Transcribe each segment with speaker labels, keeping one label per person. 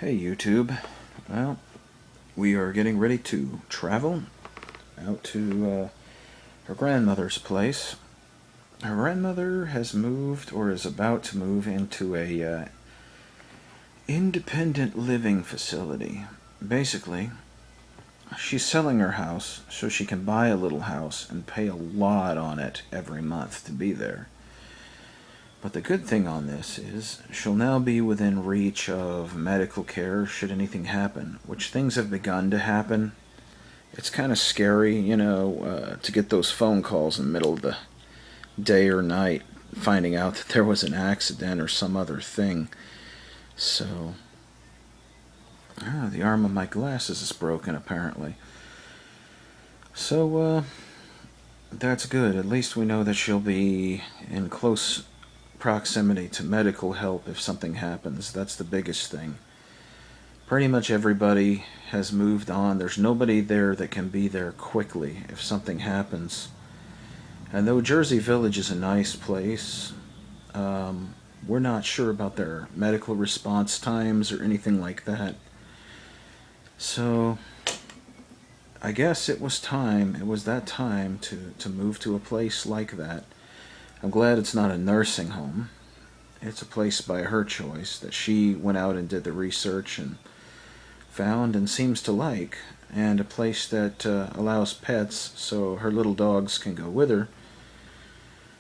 Speaker 1: Hey YouTube. Well, we are getting ready to travel out to her grandmother's place. Her grandmother has moved or is about to move into a independent living facility. Basically, she's selling her house so she can buy a little house and pay a lot on it every month to be there. But the good thing on this is she'll now be within reach of medical care should anything happen, which things have begun to happen. It's kind of scary, to get those phone calls in the middle of the day or night, finding out that there was an accident or some other thing. So, the arm of my glasses is broken apparently. So, that's good. At least we know that she'll be in close proximity to medical help if something happens. That's the biggest thing. Pretty much everybody has moved on. There's nobody there that can be there quickly if something happens. And though Jersey Village is a nice place, we're not sure about their medical response times or anything like that. So, I guess it was that time to move to a place like that. I'm glad it's not a nursing home. It's a place by her choice that she went out and did the research and found and seems to like, and a place that allows pets so her little dogs can go with her.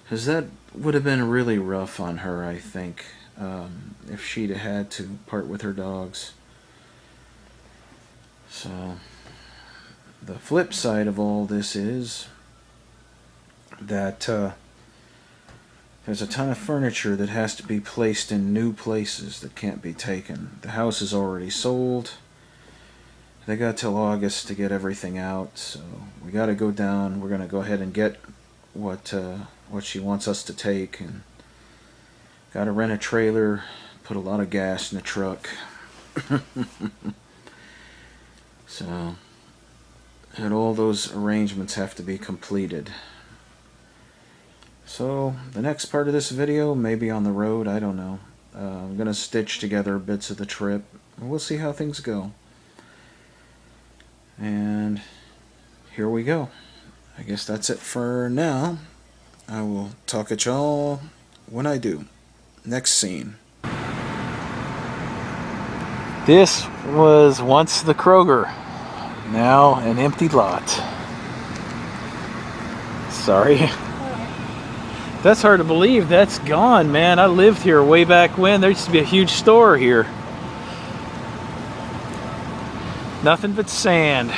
Speaker 1: Because that would have been really rough on her, I think, if she'd had to part with her dogs. So, the flip side of all this is that there's a ton of furniture that has to be placed in new places that can't be taken. The house is already sold. They got till August to get everything out, so we got to go down. We're going to go ahead and get what she wants us to take, and got to rent a trailer, put a lot of gas in the truck. So, and all those arrangements have to be completed. So, the next part of this video may be on the road, I don't know. I'm going to stitch together bits of the trip. We'll see how things go. And here we go. I guess that's it for now. I will talk at y'all when I do. Next scene. This was once the Kroger. Now an empty lot. Sorry. That's hard to believe. That's gone, man. I lived here way back when. There used to be a huge store here. Nothing but sand.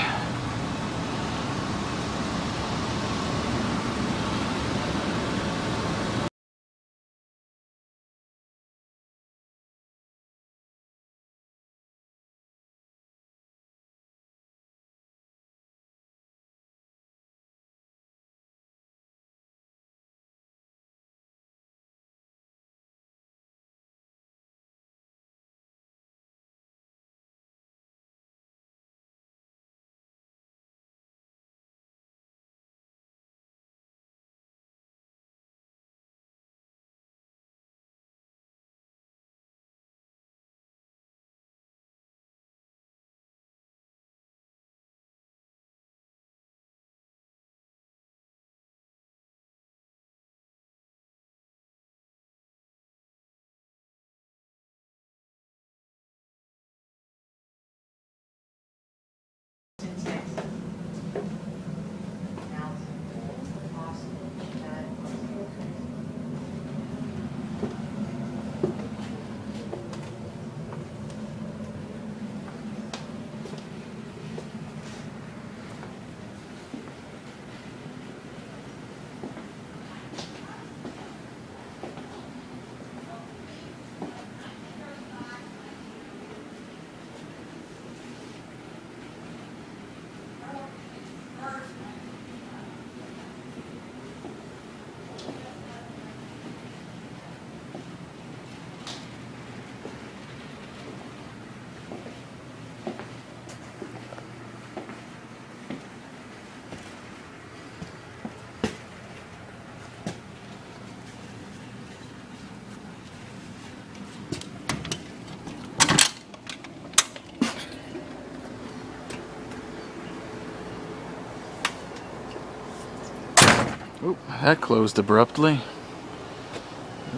Speaker 1: Oop, that closed abruptly.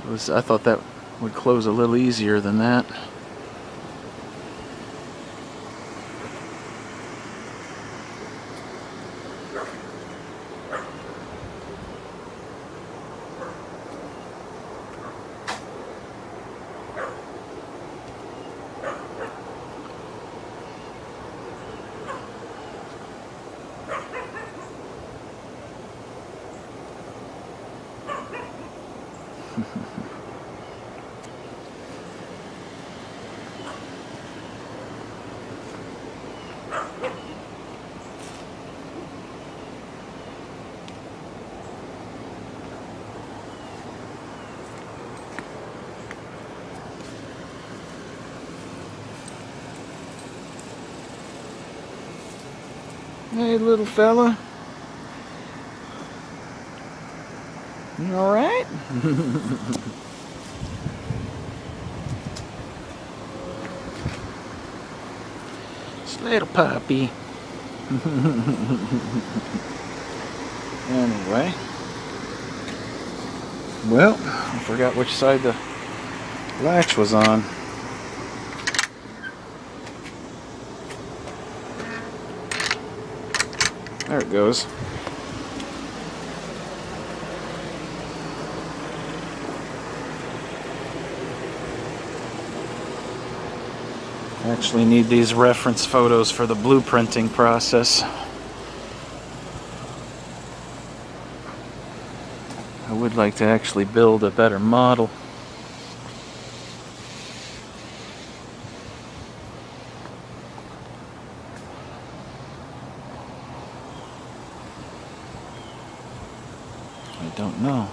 Speaker 1: I thought that would close a little easier than that. Hey, little fella. You all right? It's little puppy. Anyway. Well, I forgot which side the latch was on. There it goes. I actually need these reference photos for the blueprinting process. I would like to actually build a better model. I don't know.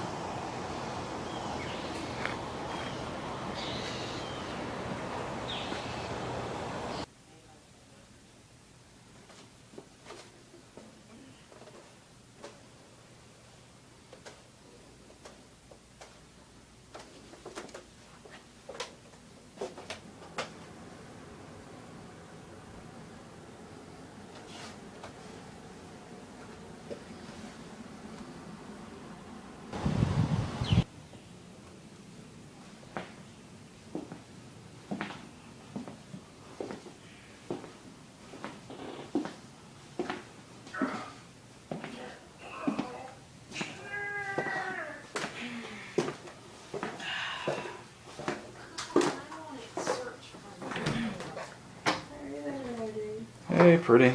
Speaker 1: Hey, pretty.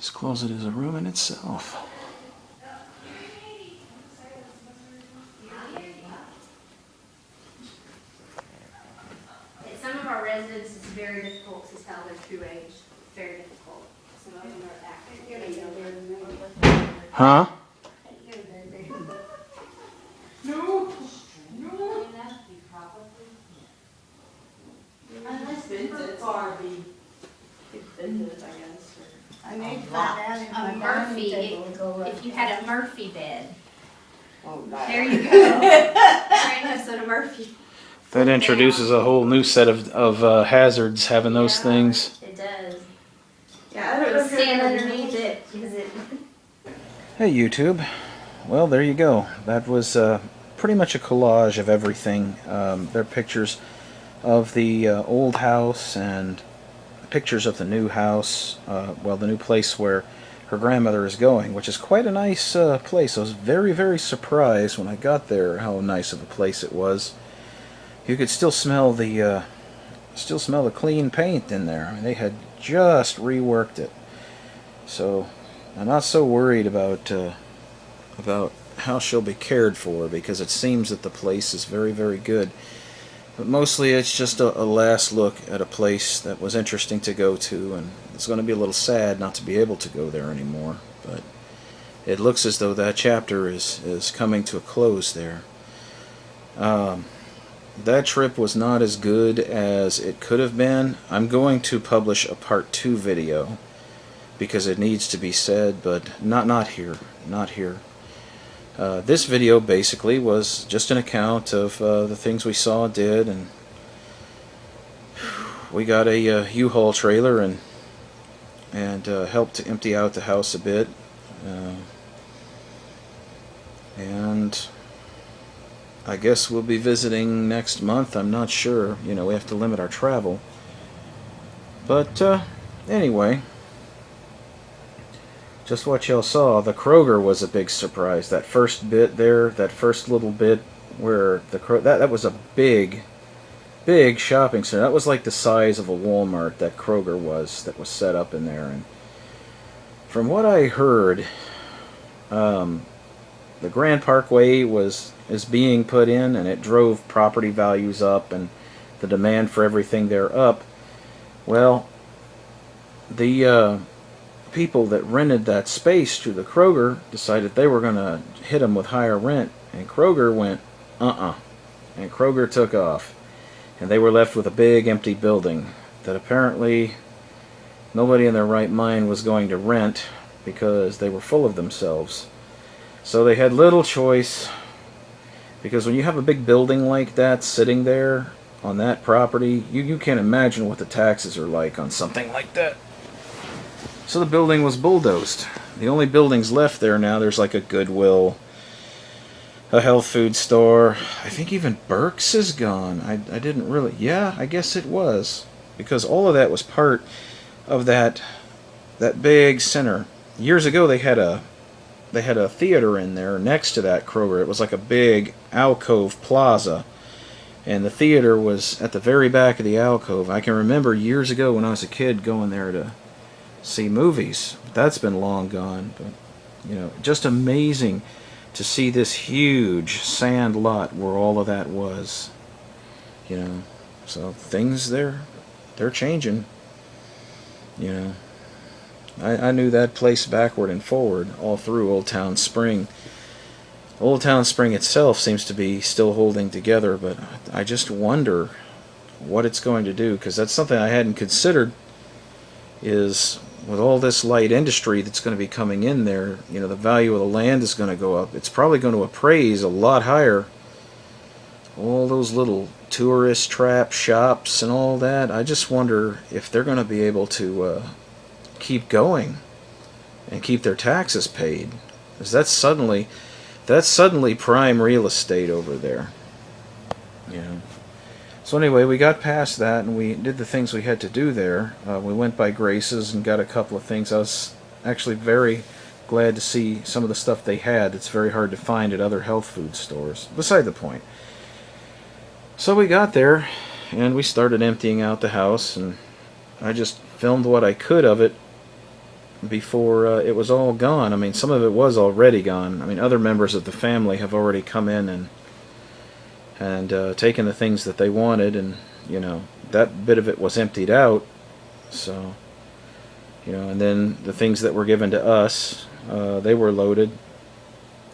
Speaker 1: This closet is a room in itself.
Speaker 2: Some of our residents, it's very difficult to tell their true age. It's very difficult. Some of them are acting.
Speaker 1: Huh?
Speaker 3: No. Unless it's already vintage, I guess.
Speaker 4: I may find out if my
Speaker 2: A Murphy,
Speaker 4: dining table will go
Speaker 2: if you had a Murphy bed.
Speaker 4: Oh,
Speaker 2: There you go. There goes to Murphy.
Speaker 1: That introduces a whole new set of hazards, having those
Speaker 2: Yeah,
Speaker 1: things.
Speaker 2: It does.
Speaker 3: Yeah, I don't know
Speaker 2: Just
Speaker 3: if you're
Speaker 2: stand
Speaker 3: gonna
Speaker 2: underneath it. Use it.
Speaker 1: Hey YouTube. Well, there you go. That was pretty much a collage of everything. There are pictures of the old house and pictures of the new house, well, the new place where her grandmother is going, which is quite a nice place. I was very, very surprised when I got there how nice of a place it was. You could still smell the clean paint in there. I mean, they had just reworked it. So I'm not so worried about how she'll be cared for, because it seems that the place is very, very good. But mostly it's just a last look at a place that was interesting to go to, and it's going to be a little sad not to be able to go there anymore. But it looks as though that chapter is coming to a close there. That trip was not as good as it could have been. I'm going to publish a part 2 video because it needs to be said, but not here. This video basically was just an account of the things we saw, did, and we got a U-Haul trailer and helped to empty out the house a bit, and I guess we'll be visiting next month. I'm not sure. You know, we have to limit our travel. But anyway, just what y'all saw, the Kroger was a big surprise. That first bit there, that first little bit where the that was a big shopping center. That was like the size of a Walmart, that Kroger was, that was set up in there. And from what I heard, the Grand Parkway is being put in, and it drove property values up and the demand for everything there up. Well, the people that rented that space to the Kroger decided they were going to hit them with higher rent, and Kroger went, and Kroger took off, and they were left with a big empty building that apparently nobody in their right mind was going to rent because they were full of themselves. So they had little choice, because when you have a big building like that sitting there on that property, you can't imagine what the taxes are like on something like that. So the building was bulldozed. The only buildings left there now, there's like a Goodwill, a health food store. I think even Burke's is gone. I didn't really... Yeah, I guess it was. Because all of that was part of that big center. Years ago they had a theater in there next to that Kroger. It was like a big alcove plaza, and the theater was at the very back of the alcove. I can remember years ago when I was a kid going there to see movies. That's been long gone, but you know, just amazing to see this huge sand lot where all of that was. You know, so things they're changing. You know, I knew that place backward and forward all through Old Town Spring. Old Town Spring itself seems to be still holding together, but I just wonder what it's going to do, because that's something I hadn't considered, is with all this light industry that's going to be coming in there, you know, the value of the land is going to go up. It's probably going to appraise a lot higher. All those little tourist trap shops and all that, I just wonder if they're going to be able to keep going and keep their taxes paid, because that's suddenly prime real estate over there. You know. So anyway, we got past that and we did the things we had to do there. We went by Grace's and got a couple of things. I was actually very glad to see some of the stuff they had. It's very hard to find at other health food stores. Beside the point. So we got there and we started emptying out the house, and I just filmed what I could of it. before it was all gone. I mean, some of it was already gone. I mean, other members of the family have already come in and taken the things that they wanted, and you know, that bit of it was emptied out. So, you know, and then the things that were given to us, they were loaded.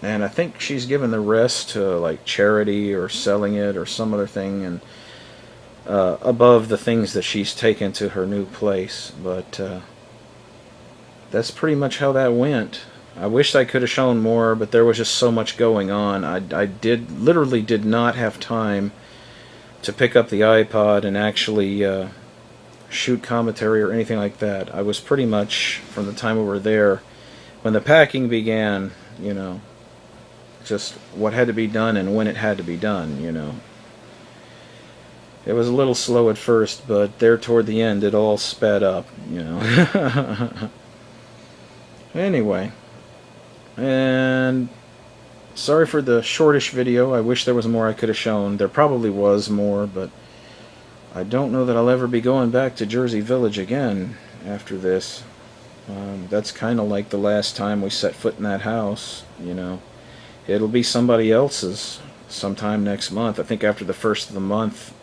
Speaker 1: And I think she's given the rest to like charity or selling it or some other thing, and above the things that she's taken to her new place. But that's pretty much how that went. I wish I could have shown more, but there was just so much going on. I literally did not have time to pick up the iPod and actually shoot commentary or anything like that. I was pretty much, from the time we were there, when the packing began, you know, just what had to be done and when it had to be done, you know. It was a little slow at first, but there toward the end it all sped up, you know. Anyway, and sorry for the shortish video. I wish there was more I could have shown. There probably was more, but I don't know that I'll ever be going back to Jersey Village again after this. That's kind of like the last time we set foot in that house, you know. It'll be somebody else's sometime next month. I think after the first of the month,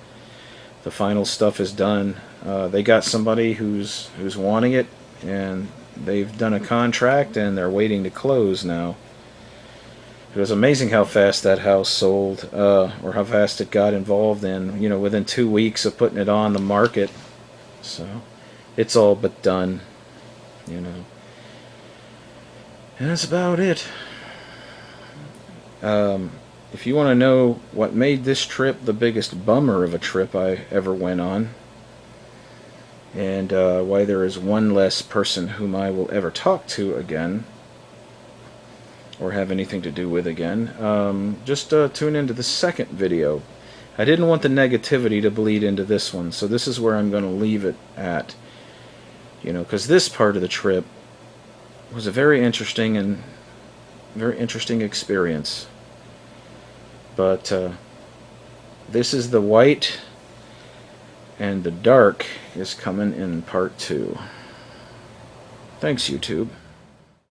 Speaker 1: the final stuff is done. They got somebody who's wanting it, and they've done a contract, and they're waiting to close now. It was amazing how fast that house sold, or how fast it got involved in, you know, within 2 weeks of putting it on the market. So, it's all but done, you know. And that's about it. If you want to know what made this trip the biggest bummer of a trip I ever went on, and why there is one less person whom I will ever talk to again, or have anything to do with again, just tune into the second video. I didn't want the negativity to bleed into this one, so this is where I'm going to leave it at. You know, because this part of the trip was a very interesting experience. But this is the white, and the dark is coming in part 2. Thanks, YouTube.